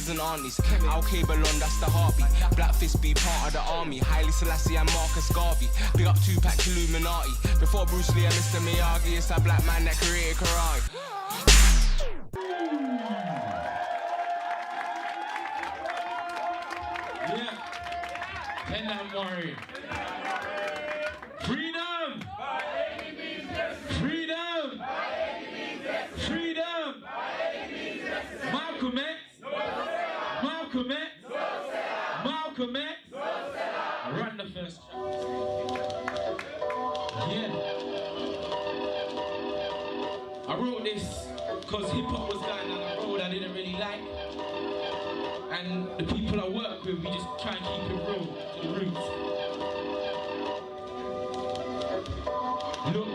uncles and aunties. Al Balon, that's the heartbeat. Black Fist be part of the army. Haile Selassie and Marcus Garvey. Big up Tupac, Illuminati. Before Bruce Lee and Mr. Miyagi, it's a black man that created karate. Yeah. Pendant Murray. Freedom! Freedom! Freedom! Malcom X! Malcom X! Malcom X! Run the first track. Yeah. I wrote this because hip hop was going down a road I didn't really like. And the people I work with, we just try and keep it real to the roots. Look.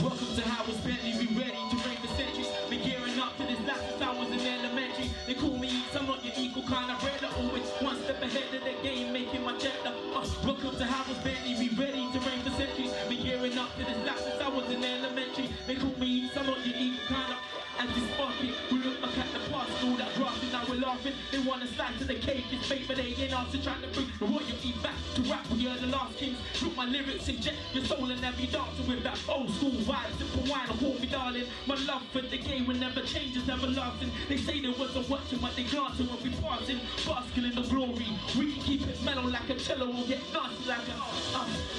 Welcome to Howard's Bentley, we ready to reign for centuries. Been gearing up to this last since I was in elementary. They call me Eats, I'm not your equal kind of brother. Always one step ahead of the game, making my chapter. Welcome to Howard's Bentley, we ready to reign for centuries. Been gearing up to this last since I was in elementary. They call me Eats, I'm not your equal kind of. As we spark it, we look back at the past, all that grafting, now we're laughing. They wanna slice to the cake, it's fake, but they ain't answer, trying to bring the royalty back to rap. We are the last kings. Look, my lyrics inject your soul and every dancer with that old school vibe. Simple wine, call me darling. My love for the game will never change, it's everlasting. They say there was a watching, but they glancing when we passing, basking in the glory. We can keep it mellow like a cello or get nasty like a.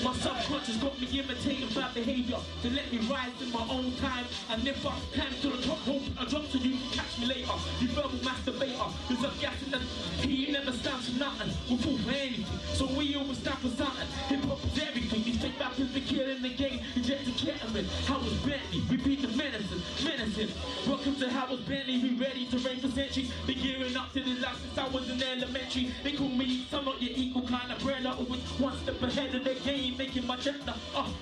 My subconscious got me imitating bad behavior to let me rise in my own time. And if I climb to the top, I drop so you can catch me later. You verbal masturbator, there's a gas in the he never stands for nothing. We'll fall for anything, so we always stand for something. Hip hop is everything. These fake rappers be killing the game. You get to ketamine. Howard's Bentley, we beat the menacing. Welcome to Howard's Bentley, we ready to reign for centuries. Been gearing up to the last since I was in elementary. They call me some not your equal kind of brand. I always one step ahead of the game, making my chapter.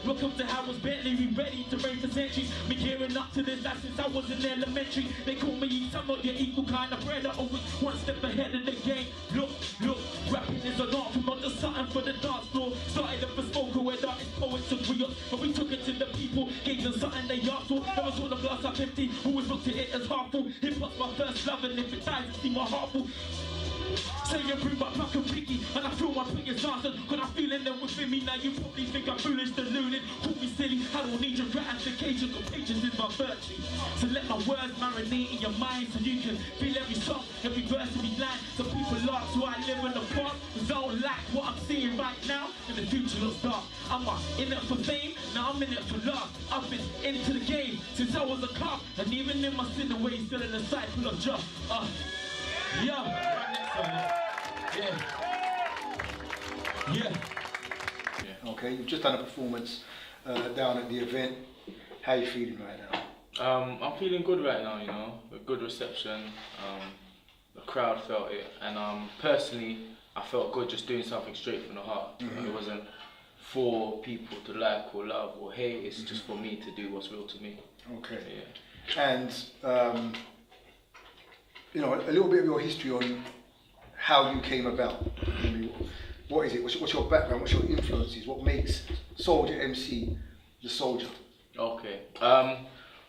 Welcome to Howard's Bentley, we ready to reign for centuries. Been gearing up to the last since I was in elementary. They call me some not your equal kind of brand. I always one step ahead of the game. Look, rapping is an art from not just something for the dance floor. Started up a spoken word artists, poets agree up, but we took it to the people, gave them something they asked for. Never saw the glass up empty, always looked at it as half full. Hip hop's my first love, and if it dies, it's see my heart full. Say you bring back Pack and Picky, and I feel my biggest answer. Cause I'm feeling them within me now. You probably think I'm foolish, deluded, call me silly. I don't need your gratification, cause patience is my virtue. So let my words marinate in your mind, so you can feel every song, every verse, every line. Some people laugh, so I live in the past, cause I don't like what I'm seeing right now, and the future looks dark. I'm in it for fame, now I'm in it for love. I've been into the game since I was a cop, and even in my sin away, still in a cycle of just Yeah. Okay, you've just done a performance down at the event. How are you feeling right now? I'm feeling good right now, you know, a good reception. The crowd felt it, and personally, I felt good just doing something straight from the heart. It wasn't for people to like or love or hate, it's just for me to do what's real to me. Okay. Yeah. And, you know, a little bit of your history on how you came about. I mean, what is it? What's your background? What's your influences? What makes SoulJah MC the SoulJah? Okay.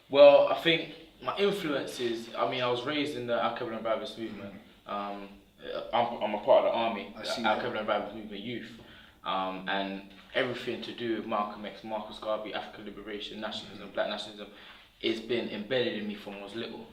Well, I think my influences, I mean, I was raised in the Al-Qaeda and Vibes movement. I'm a part of the army, the Al-Qaeda and Vibes movement youth. And everything to do with Malcom X, Marcus Garvey, African liberation, nationalism, black nationalism, it's been embedded in me from when I was little.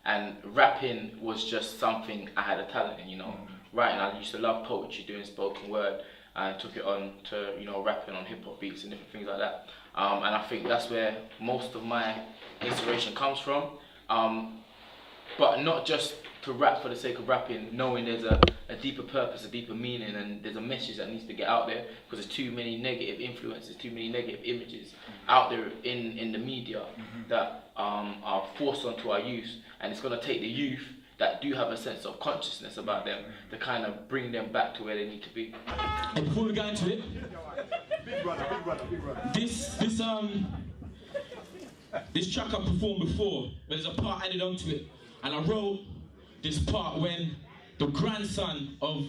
And rapping was just something I had a talent in, you know. Writing, I used to love poetry, doing spoken word, and took it on to, you know, rapping on hip hop beats and different things like that. And I think that's where most of my inspiration comes from. But not just to rap for the sake of rapping, knowing there's a deeper purpose, a deeper meaning, and there's a message that needs to get out there, because there's too many negative influences, too many negative images out there in the media that are forced onto our youth, and it's going to take the youth that do have a sense of consciousness about them to kind of bring them back to where they need to be. And before we get into it, Big brother. this track I performed before, but there's a part added onto it, and I wrote this part when the grandson of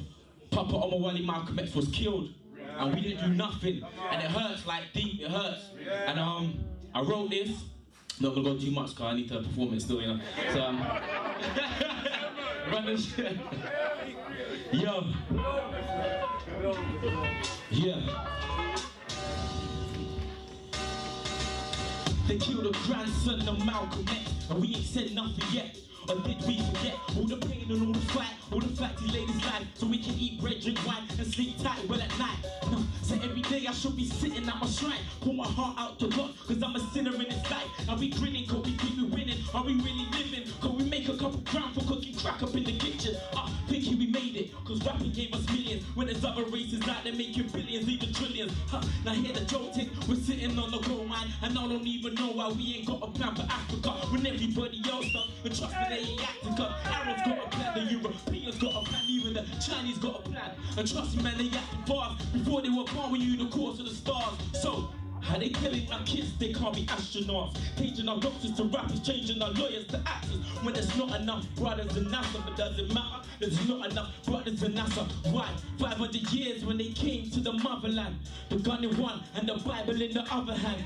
Papa Omawali Malcom X was killed, and we didn't do nothing, and it hurts like deep, it hurts. And I wrote this, Not gonna go too much because I need to perform it still, you know. So run the shit. Yo. Yeah. They killed the grandson of Malcom X, and we ain't said nothing yet. Or did we forget all the pain and all the fight, all the fact he laid his life so we can eat bread, drink wine, and sleep tight well at night? No, so every day I should be sitting at my shrine, pour my heart out to God, cause I'm a sinner in this life. Are we grinning, cause we keep it winning? Are we really living? Cause we make a couple grand for cooking crack up in the kitchen? Thinking we made it, cause rapping gave us millions, when there's other races out there making billions, even trillions. Now hear the joke tick, we're sitting on the gold mine, and I don't even know why we ain't got a plan for Africa, when everybody else does. And trust me, they ain't acting up. Arabs got a plan, the Europeans got a plan, even the Chinese got a plan. And trust me, man, they acting fast before they were born with you the course of the stars. So how they telling our kids they can't be astronauts, changing our doctors to rappers, changing our lawyers to actors, when there's not enough brothers in NASA? But doesn't matter, there's not enough brothers in NASA. Why? 500 years when they came to the motherland, the gun in one and the Bible in the other hand.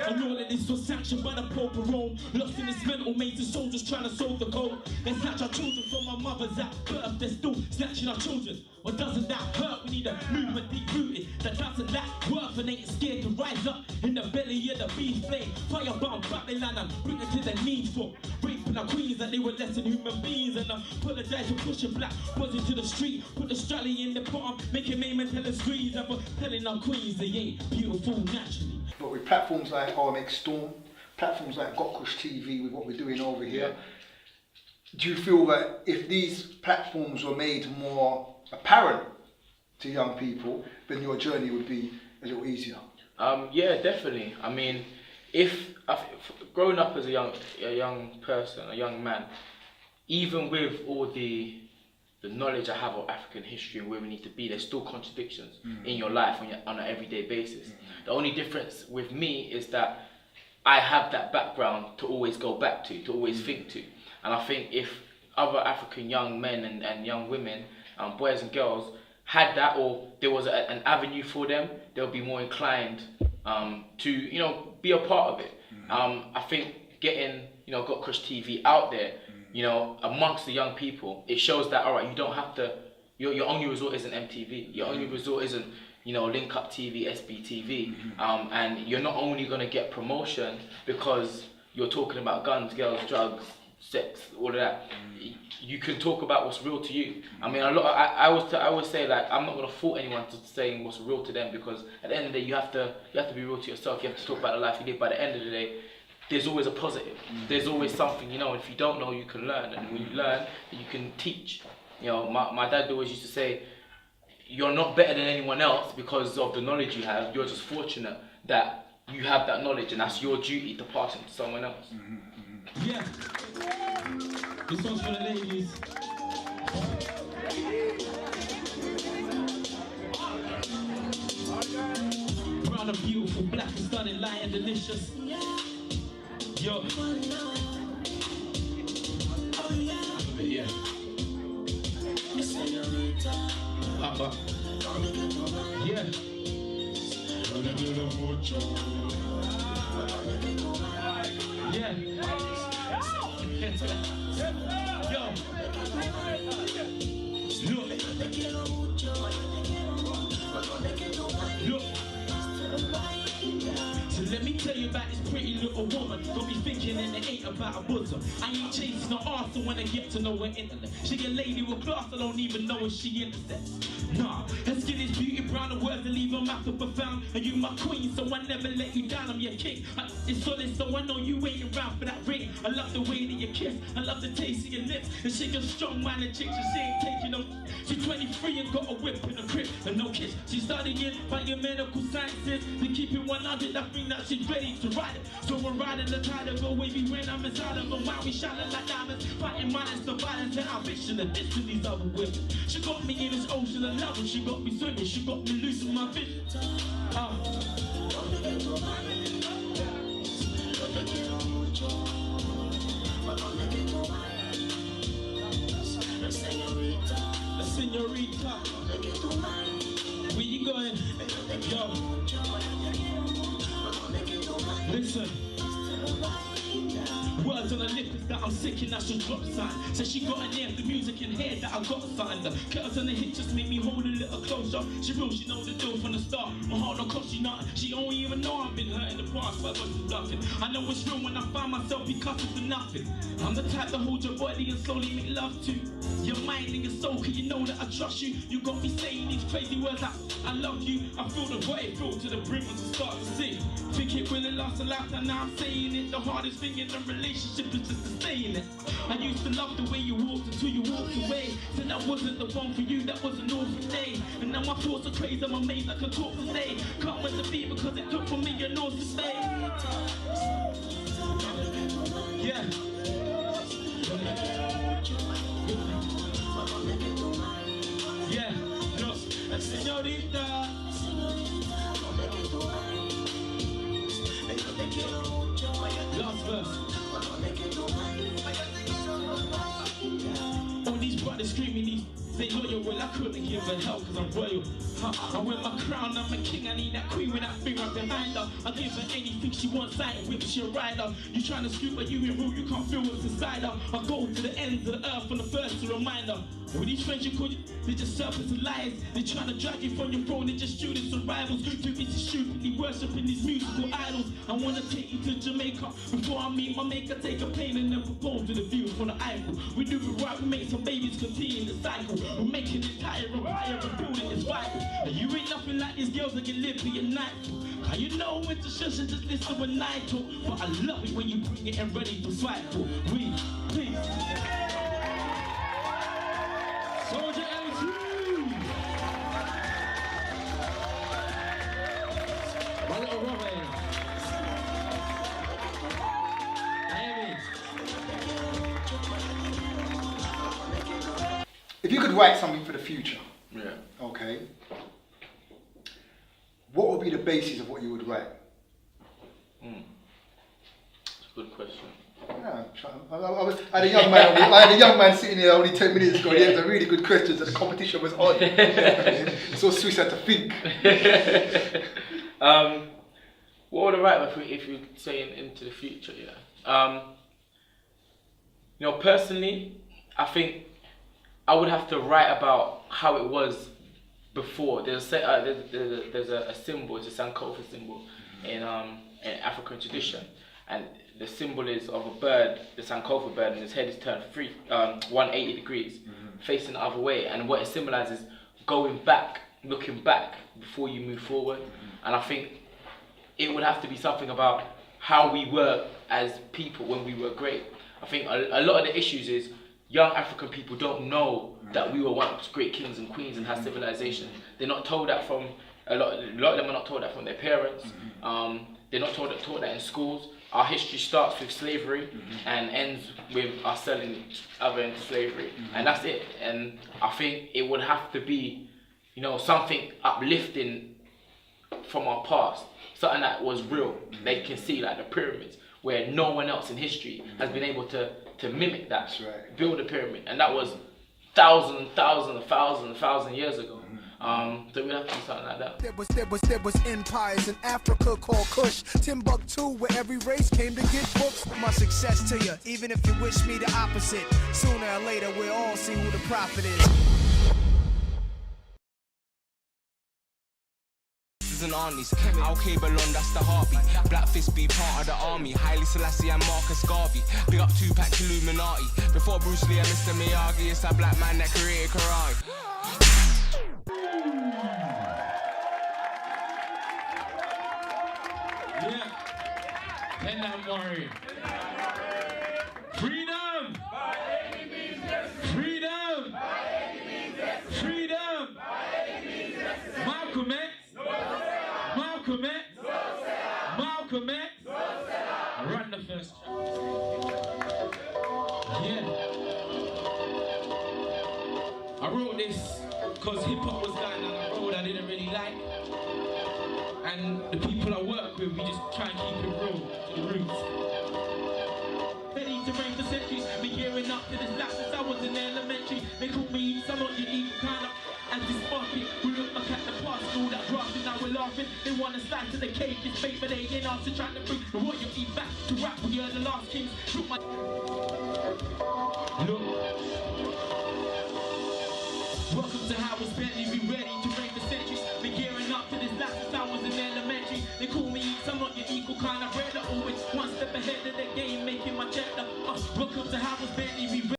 And all of this was sanctioned by the Pope of Rome, lost in this mental maze of soldiers trying to solve the code. They snatch our children from our mothers at birth, they're still snatching our children. Well, doesn't that hurt? We need a movement deep-rooted that doesn't lack worth and ain't scared to rise up in the belly of the beast flame. Firebound Babylon and bring it to their knees for raping our queens that they were less than human beings. And apologize for pushing black boys into the street, put the strally in the palm, making Mayman tell us squeeze, and for telling our queens they ain't beautiful naturally. But with platforms like OMX Storm, platforms like Gotkush TV, with what we're doing over here, do you feel that if these platforms were made more apparent to young people, then your journey would be a little easier? Yeah, definitely. I mean, if growing up as a young person, a young man, even with all the knowledge I have of African history and where we need to be, there's still contradictions in your life on an everyday basis. The only difference with me is that I have that background to always go back to always think to. And I think if other African young men and young women, boys and girls, had that, or there was an avenue for them, they'll be more inclined to, be a part of it. I think getting, Gotkush TV out there, amongst the young people, it shows that, all right, you don't have to, your only resort isn't MTV, your only resort isn't, Link Up TV, SBTV, and you're not only going to get promotion because you're talking about guns, girls, drugs, sex, all of that. You can talk about what's real to you. I mean, I always say, like, I'm not going to fault anyone to saying what's real to them, because at the end of the day, you have to be real to yourself. You have to talk about the life you live. By the end of the day, there's always a positive. There's always something, if you don't know, you can learn, and when you learn, you can teach. My dad always used to say, you're not better than anyone else because of the knowledge you have. You're just fortunate that you have that knowledge, and that's your duty to pass it to someone else. Yeah. This one's for the ladies. Brown and beautiful, black and stunning, light and delicious. Yo. Yeah. Papa. Yeah. Yeah. Yo. Look. So let me tell you about this pretty little woman. Don't be thinking and it ain't about a bosom. I ain't chasing no arse when I get to know her intellect. She a lady with class, I don't even know if she intersects. Nah, her skin is beauty brown, the words that leave her mouth so profound. And you my queen, so I never let you down, I'm your king. It's solid, so I know you ain't around for that ring. I love the way that you kiss, I love the taste of your lips. And she got strong minded chicks, and she ain't taking no. She's 23 and got a whip in a crib and no kiss. She's studying biomedical sciences. To keep it 100, I think that she's ready to ride it. So we're riding the tide of go wavy when I'm inside of her. While we shining like diamonds, fighting minus the violence and ambition and this to these other women. She got me in this ocean of love, and she got me swimming. She got me losing my vision. Senorita, where you going? Yo, listen. Words on the lip is that I'm sick and I should drop sign. Says she got an ear for music and hair that I got signed. The curves on the hip just make me hold a little closer. She real, she know the deal from the start. My heart don't cost you nothing. She don't even know I've been hurt in the past, but she's bluffing. I know it's real when I find myself be cussing for nothing. I'm the type to hold your body and slowly make love to your mind and your soul, cause you know that I trust you. You got me saying these crazy words like I love you. I feel the way it feels to the brim when I start to sing. Think it will last a lifetime, now I'm saying it. The hardest thing in a relationship is just to stay in it. I used to love the way you walked until you walked away. Said that wasn't the one for you, that was an awful day. And now my thoughts are crazy, I'm amazed I can talk today. Can't wait to be because it took for me a nose to stay. Yeah. Yeah, no, señorita. Last verse. All these brothers screaming, they loyal, well I couldn't give a hell cause I'm royal. I wear my crown, I'm a king, I need that queen with that finger behind her. I give her anything she wants, I ain't whip, she'll ride her. You trying to scoop, but you in rule, you can't feel what's inside her. I go to the ends of the earth on the first to remind her. All these friends you call you, they're just serpents and liars. They trying to drag you from your throne, they're just students and rivals. Too busy stupidly worshipping these musical idols. I wanna take you to Jamaica before I meet my maker. Take a plane and then propose to the view from the Eiffel. We do it right, we make some babies continue the cycle. We're making it higher and higher and building is vital. And you ain't nothing like these girls that can live for your night. Cause you know when to shush and just listen when I talk. But I love it when you bring it and ready to fight for. We, please. SoulJah Mc. My little Robin. If you could write something for the future, Yeah. okay, what would be the basis of what you would write? That's a good question. Yeah, I had a young man sitting here only 10 minutes ago. He had a really good questions and the competition was on. So Swiss had to think. What would I write if you say into the future? Yeah. You know, personally, I think I would have to write about how it was before. There's a symbol, it's a Sankofa symbol in African tradition, and the symbol is of a bird, the Sankofa bird, and his head is turned 180 degrees, facing the other way. And what it symbolizes, going back, looking back before you move forward. And I think it would have to be something about how we were as people when we were great. I think a lot of the issues is young African people don't know that we were once great kings and queens and had civilization. They're not told that from, a lot of them are not told that from their parents. They're not taught that in schools. Our history starts with slavery and ends with us selling each other into slavery. And that's it. And I think it would have to be, you know, something uplifting from our past. Something that was real. They can see like the pyramids, where no one else in history has been able to mimic that. That's right. Build a pyramid. And that was thousands years ago. So we have to do something like that. There was empires in Africa called Kush, Timbuktu, where every race came to get books. My success to you, even if you wish me the opposite. Sooner or later, we'll all see who the prophet is. And aunties, Al Balon, that's the heartbeat. Black fist be part of the army. Haile Selassie and Marcus Garvey. Big up Tupac, Illuminati. Before Bruce Lee and Mr. Miyagi, it's a black man that created karate. Yeah. And I'm worried. Freedom! Freedom! Freedom! Malcom X! Malcom X! Malcom X! Run the first track. Yeah. I wrote this because hip hop was going down a road I didn't really like. And the people I work with, we just try and keep it real to the roots. Ready to reign for centuries, been gearing up to this life since I was in elementary. They call me some of your evil kind of as this market. We look back at the past, all that grass and now were laughing. They wanna slice to the cake, it's fake, but they ain't after trying to bring the royalty back to rap. We are the last kings. Took my look. Welcome to Howard's Bentley, be ready to reign for centuries. Been gearing up to this last since I was in elementary. They call me Eats, I'm not your equal kind of brother. Always one step ahead of the game, making my cheddar. Welcome to Howard's Bentley.